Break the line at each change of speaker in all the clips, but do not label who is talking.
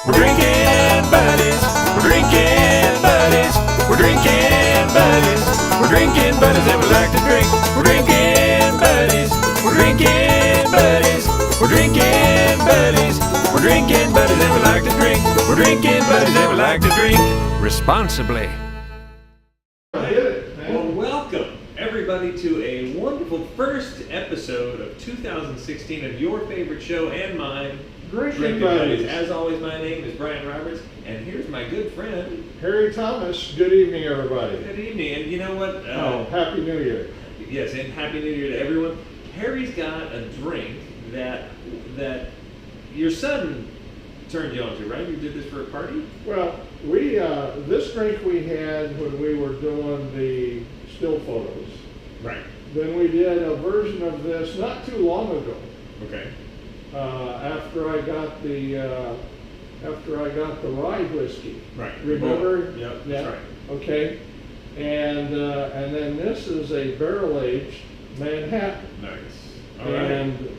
We're drinking buddies. We're drinking buddies. We're drinking buddies. We're drinking buddies and we like to drink. We're drinking buddies. We're drinking buddies. We're drinking buddies. We're drinking buddies and we like to drink. We're drinking buddies and we like to drink responsibly.
Well, welcome everybody to a wonderful first episode of 2016 of your favorite show and mine,
Drinking Buddies.
As always, my name is Brian Roberts, and here's my good friend
Harry Thomas. Good evening, everybody.
Good evening. And you know what?
Happy New Year.
Yes, and Happy New Year to everyone. Harry's got a drink that your son turned you on to, right? You did this for a party?
Well, we this drink we had when we were doing the still photos.
Right.
Then we did a version of this not too long ago.
Okay.
After I got the rye whiskey.
Right.
Remember?
Yep.
Yeah.
That's right.
Okay. And then this is a barrel aged Manhattan.
Nice. All right.
And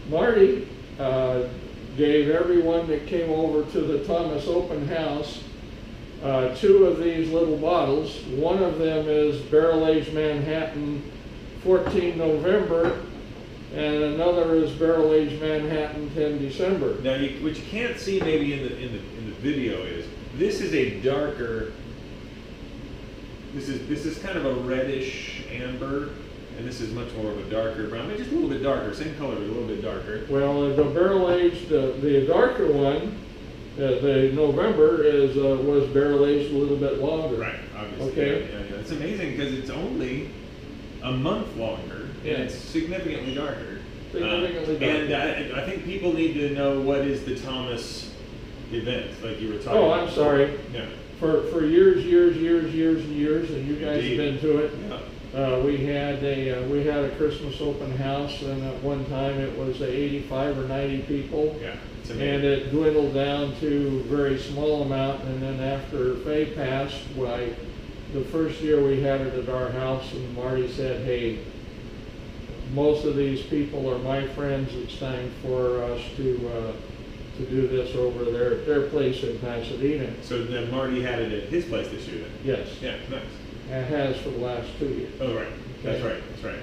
Marty gave everyone that came over to the Thomas Open House 2 of these little bottles. One of them is Barrel Aged Manhattan 14 November, and another is Barrel Aged Manhattan 10 December.
Now, what you can't see maybe in the video is this is a darker. This is kind of a reddish amber, and this is much more of a darker brown. Maybe just a little bit darker, same color, but a little bit darker.
Well, the barrel aged, the darker one, the November was barrel aged a little bit longer.
Right, obviously.
Okay.
Yeah. It's amazing because it's only a month longer,
Yeah.
and it's significantly darker.
Significantly darker.
And I think people need to know what is the Thomas event, like you were talking
Oh,
about.
I'm sorry.
Yeah.
For years, and you guys
Indeed.
have been to it.
Yeah.
We had a Christmas open house, and at one time it was 85 or 90 people.
Yeah. It's
And
amazing.
it dwindled down to a very small amount, and then after Faye passed, the first year we had it at our house, and Marty said, hey, most of these people are my friends, it's time for us to do this over their place in Pasadena.
So then Marty had it at his place this year then?
Yes,
Yeah, nice.
and it has for the last 2 years.
Oh, right. That's
Okay.
right. That's right.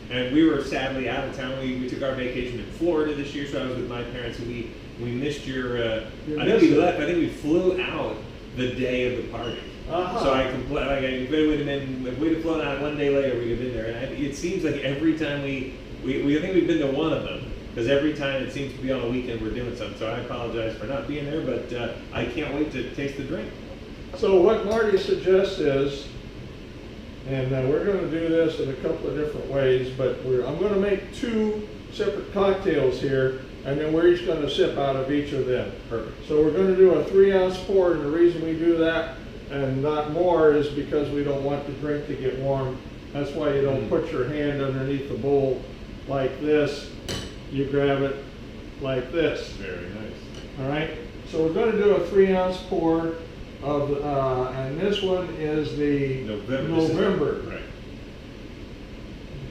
And we were sadly out of town. We took our vacation in Florida this year, so I was with my parents, and we missed your. I think we left. I think we flew out the day of the party.
Uh-huh.
So if it would have been, if we'd have flown out one day later, we'd have been there. And it seems like every time we I think we've been to one of them, because every time it seems to be on a weekend we're doing something. So I apologize for not being there, but I can't wait to taste the drink.
So what Marty suggests is, and we're going to do this in a couple of different ways, but I'm going to make 2 separate cocktails here, and then we're each going to sip out of each of them.
Perfect.
So we're going to do a 3-ounce pour, and the reason we do that and not more is because we don't want the drink to get warm. That's why you don't put your hand underneath the bowl like this. You grab it like this.
Very nice.
All right. So we're going to do a 3-ounce pour of, and this one is the
November.
November.
Right.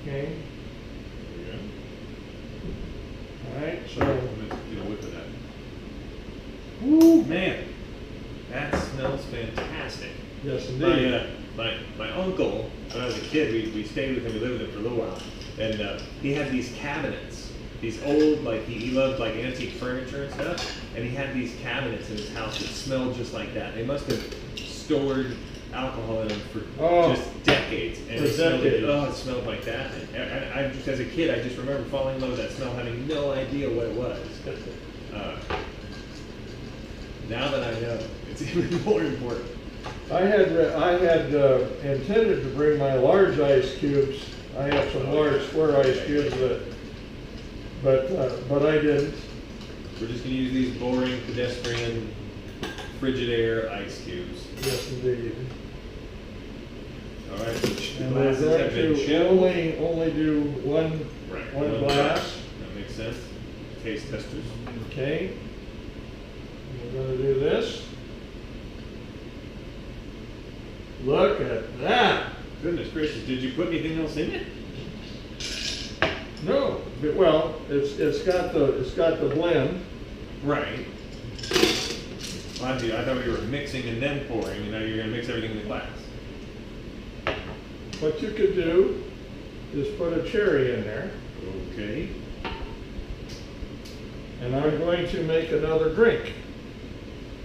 Okay.
There you
All right.
go.
So
I'm gonna get a whip of that. Woo, man, that smells fantastic.
yes, indeed.
My uncle, when I was a kid, we stayed with him. We lived with him for a little while, and he had these cabinets, these old, like he loved like antique furniture and stuff, and he had these cabinets in his house that smelled just like that. They must have stored alcohol in them for just decades, and
For decades.
it smelled like that. And I just, as a kid, I just remember falling in love with that smell, having no idea what it was. Now that I know, it's even more important.
I had intended to bring my large ice cubes. I have some large square ice cubes, but I didn't.
We're just going to use these boring, pedestrian, Frigidaire ice cubes.
Yes, indeed.
All right, the
And we're
glasses
going
have been
to
chilled.
only do one
Right,
one glass.
That makes sense. Taste testers.
Okay. We're going to do this. Look at that.
Goodness gracious, did you put anything else in it?
No, well, it's got the blend.
Right. I thought we were mixing and then pouring, and now you're gonna mix everything in the glass.
What you could do is put a cherry in there,
Okay.
and I'm going to make another drink.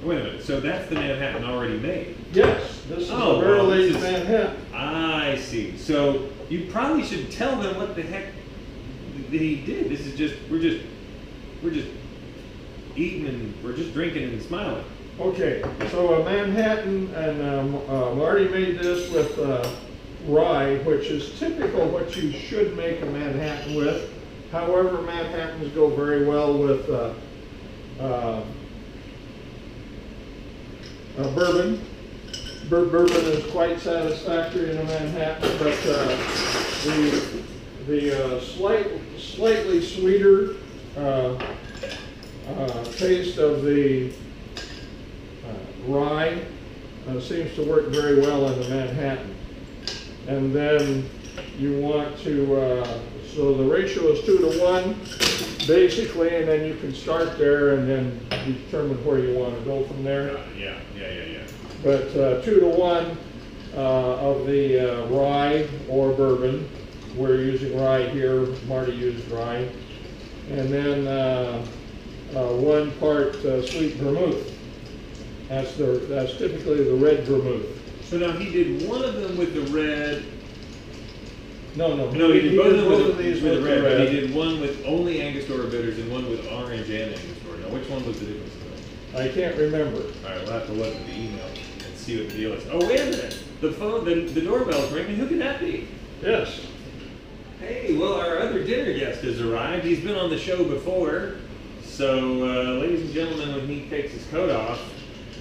Wait a minute, so that's the Manhattan already made?
Yes, this is
Oh,
a barrel
well, this
aged
is-
Manhattan.
I see. So you probably should tell them what the heck he did. This is just, we're just eating and we're just drinking and smiling.
Okay, so a Manhattan, and Marty made this with rye, which is typical what you should make a Manhattan with. However, Manhattans go very well with bourbon. Bourbon is quite satisfactory in a Manhattan, but the slightly sweeter taste of the rye seems to work very well in the Manhattan. And then you want to, so the ratio is 2 to 1, basically, and then you can start there and then determine where you want to go from there.
Yeah.
But 2 to 1 of the rye or bourbon. We're using rye here. Marty used rye. And then 1 part sweet vermouth. That's typically the red vermouth.
So now he did one of them with the red.
No,
No, he did both
of these with the
red.
red.
But he did one with only Angostura bitters and one with orange and Angostura. Now, which one was the difference?
I can't remember.
All right, we'll have to look at the email and see what the deal is. Oh, wait a minute. The phone, the doorbell's ringing. Who could that be?
Yes.
Hey, well, our other dinner guest has arrived. He's been on the show before. So, ladies and gentlemen, when he takes his coat off,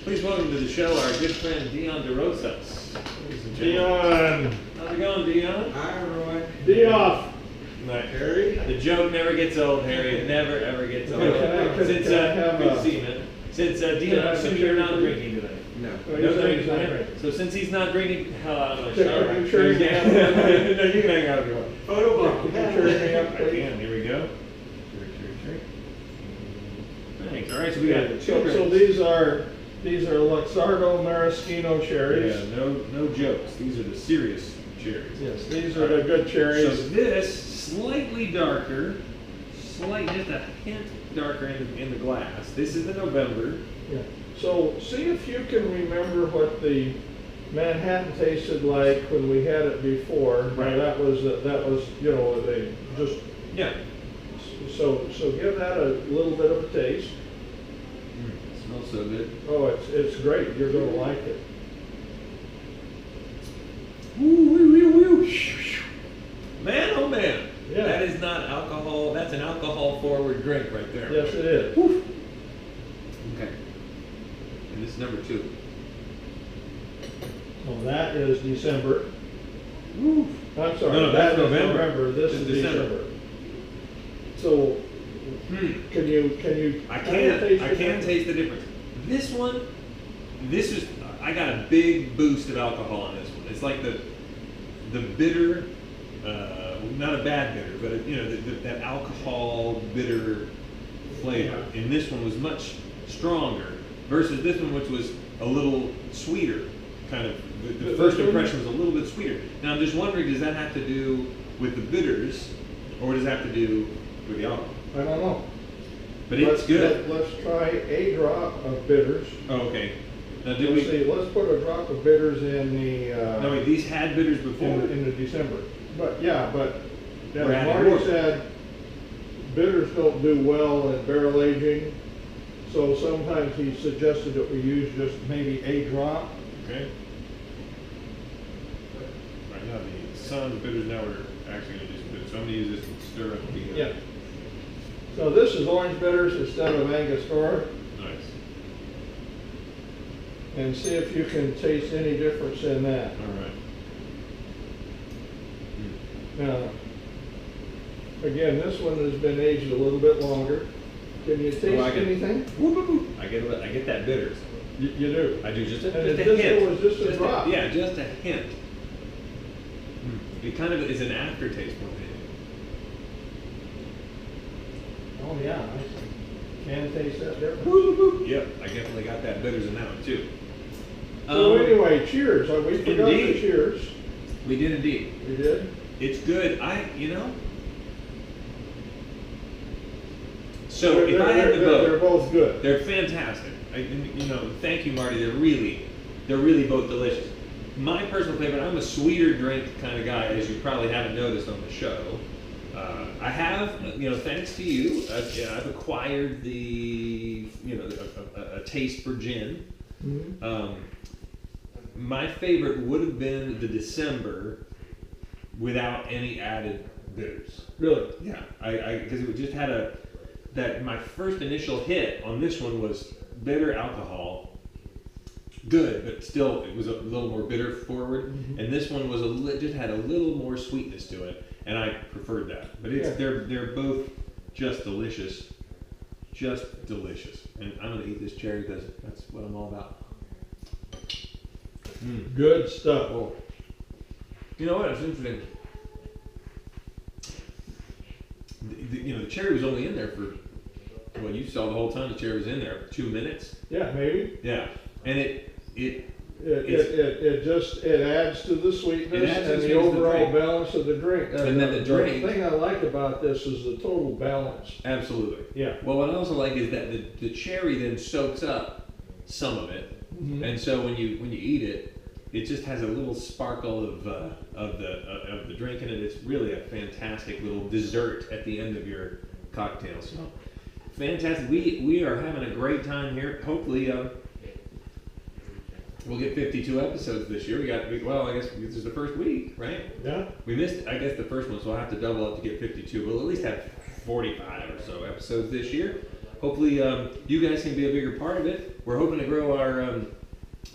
please welcome to the show our good friend Dion DeRosas. Ladies and gentlemen.
Dion.
How's it going, Dion?
Hi, Roy.
Dioff.
Right.
Harry.
The joke never gets old, Harry. It never, ever gets old.
Can I
Since,
have
good
a-
to see you, man. Since, Dion,
Can I
I'm
have a
assuming you're
cherry,
not
please?
drinking today.
No.
Oh,
No
you're saying
drinking
he's not
today?
drinking.
So since he's not drinking, hell, I'm gonna
Can
shower.
you cherry me up?
No, you can hang out if you want.
Photo bomb.
Can you cherry me up,
I
please?
can, here we go. Cherry. Thanks, all right, so we got two
So
drinks.
these are Luxardo Maraschino cherries.
Yeah, no jokes. These are the serious cherries.
Yes, these are the good
So
cherries.
this, slightly darker, just a hint darker in the glass. This is the November.
Yeah. So see if you can remember what the Manhattan tasted like when we had it before. Now,
Right.
that was they just
Yeah.
so give that a little bit of a taste.
Smells so good.
Oh, it's great. You're going to like it.
Woo. Man, oh man.
Yeah.
That is not alcohol. That's an alcohol-forward drink right there.
Yes, it is.
Okay. And this is number 2.
Well, that is December.
Woo.
I'm sorry.
No, that's
that is
November.
This
This
is
is December.
December. So can you?
I
kind of
can.
taste
I
the
can
difference?
taste the difference. This one, I got a big boost of alcohol on this one. It's like the bitter, not a bad bitter, but that alcohol bitter flavor.
Yeah.
And this one was much stronger versus this one, which was a little sweeter. Kind of, the first impression was a little bit sweeter. Now I'm just wondering, does that have to do with the bitters, or does it have to do with the alcohol?
I don't know.
But it's good.
Let's try a drop of bitters.
Oh, okay. Now, did
Let's
we?
see. Let's put a drop of bitters in the.
No, wait. These had bitters before.
in the December. But yeah,
We're adding
Marty
more.
said bitters don't do well in barrel aging, so sometimes he suggested that we use just maybe a drop.
Okay. Right now, the Sun bitters now are actually going to do some bitters. So I'm going to use this and stir up the.
Yeah. So this is orange bitters instead of Angostura,
Nice.
and see if you can taste any difference in that.
All right.
Now, again, this one has been aged a little bit longer. Can you taste
I get-
anything?
Whoop, whoop, whoop. I get that bitters.
You do.
I do just
And
a
this
hint.
one was just a drop.
Yeah, just a hint. It kind of is an aftertaste more than anything.
Oh yeah, I Can taste that difference.
Yep, I definitely got that bitters in that one too.
So anyway, cheers. We forgot
Indeed.
the cheers.
We did indeed.
We did?
It's good. So if I had to
they're
vote,
both good.
they're fantastic. Thank you, Marty. They're really both delicious. My personal favorite. I'm a sweeter drink kind of guy, as you probably haven't noticed on the show. I have, thanks to you, I've acquired a taste for gin.
Mhm.
My favorite would have been the December without any added bitters.
Really?
Yeah, because it just had my first initial hit on this one was bitter alcohol, good, but still it was a little more bitter forward, and this one was just had a little more sweetness to it, and I preferred that. But they're both just delicious, and I'm gonna eat this cherry because that's what I'm all about.
Good stuff.
Oh. You know what? It's interesting. The cherry was only in there for, well, you saw the whole time the cherry was in there, 2 minutes.
Yeah, maybe.
Yeah, and it
adds to the sweetness
It adds to
and
the
the
sweetness of the
overall
drink.
balance of the drink.
And then the drink-
thing I like about this is the total balance.
absolutely.
Yeah.
Well, what I also like is that the cherry then soaks up some of it, and so when you eat it, it just has a little sparkle of the drink in it. It's really a fantastic little dessert at the end of your cocktail. So fantastic. We are having a great time here. Hopefully, we'll get 52 episodes this year. I guess this is the first week, right?
Yeah.
We missed, I guess, the first one, so we'll have to double up to get 52. We'll at least have 45 or so episodes this year. Hopefully, you guys can be a bigger part of it. We're hoping to grow our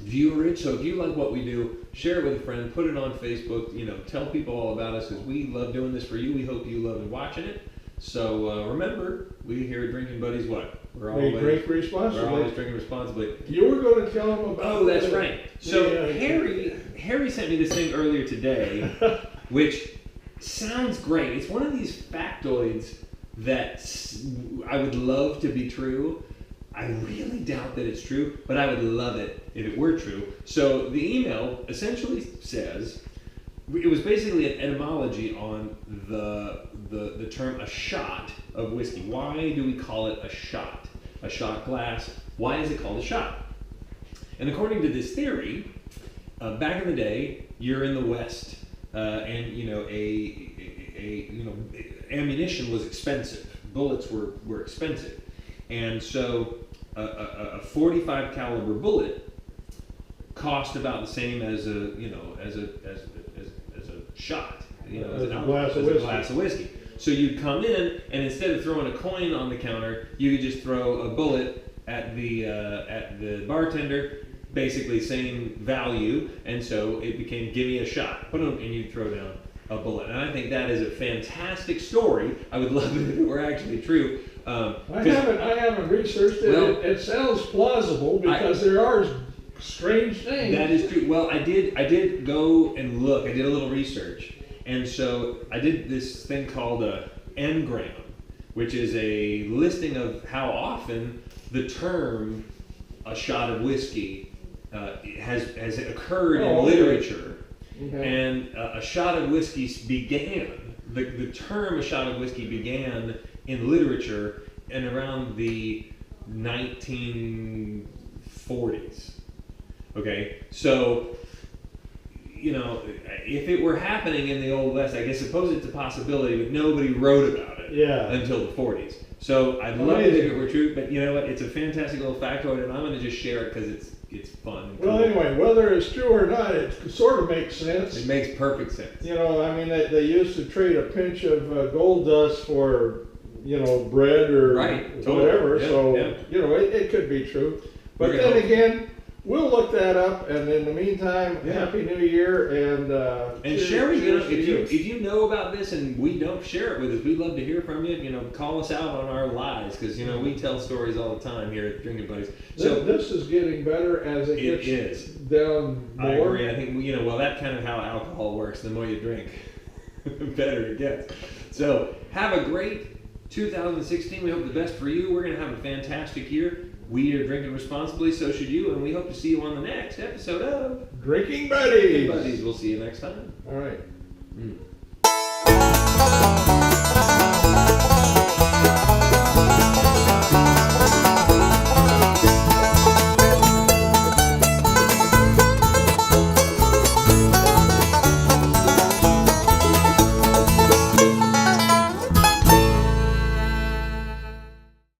viewerage. So if you like what we do, share it with a friend, put it on Facebook. Tell people all about us because we love doing this for you. We hope you love watching it. So remember, we here at Drinking Buddies, what?
We drink
We're always
responsibly.
drinking responsibly.
You were going to tell them about.
Oh, that's right. So
Yeah.
Harry sent me this thing earlier today, which sounds great. It's one of these factoids that I would love to be true. I really doubt that it's true, but I would love it if it were true. So the email essentially says, it was basically an etymology on the term a shot of whiskey. Why do we call it a shot? A shot glass. Why is it called a shot? And according to this theory, back in the day, you're in the West, and ammunition was expensive. Bullets were expensive, and so a 45 caliber bullet cost about the same as a shot,
As a glass of whiskey.
So you'd come in, and instead of throwing a coin on the counter, you could just throw a bullet at the bartender. Basically, same value, and so it became "give me a shot," and you'd throw down a bullet. And I think that is a fantastic story. I would love it if it were actually true.
I haven't researched it.
Well,
It sounds plausible because there are strange things.
That is true. Well, I did go and look. I did a little research, and so I did this thing called a Ngram, which is a listing of how often the term "a shot of whiskey" has occurred in literature.
Okay.
And a shot of whiskey began. The term "a shot of whiskey" began in literature in around the 1940s. Okay, so if it were happening in the Old West, I guess suppose it's a possibility, but nobody wrote about it until the 40s. So I'd love it if it were true, but you know what? It's a fantastic little factoid, and I'm going to just share it because it's fun. And
Well,
cool.
anyway, whether it's true or not, it sort of makes sense.
It makes perfect sense.
They used to trade a pinch of gold dust for, bread or
Right, totally.
whatever.
Yeah,
So,
yeah.
it could be true. But
We're
then
gonna-
again, we'll look that up. And in the meantime,
Yeah.
Happy New Year and
share it.
cheers to
If you know about this and we don't share it with us, we'd love to hear from you. Call us out on our lies because we tell stories all the time here at Drinking Buddies. So
this is getting better as it
it
gets
is.
down more.
I agree. I think that's kind of how alcohol works. The more you drink, the better it gets. So have a great 2016, we hope the best for you. We're going to have a fantastic year. We are drinking responsibly, so should you, and we hope to see you on the next episode of
Drinking Buddies.
Buddies. We'll see you next time.
All right.
Mm.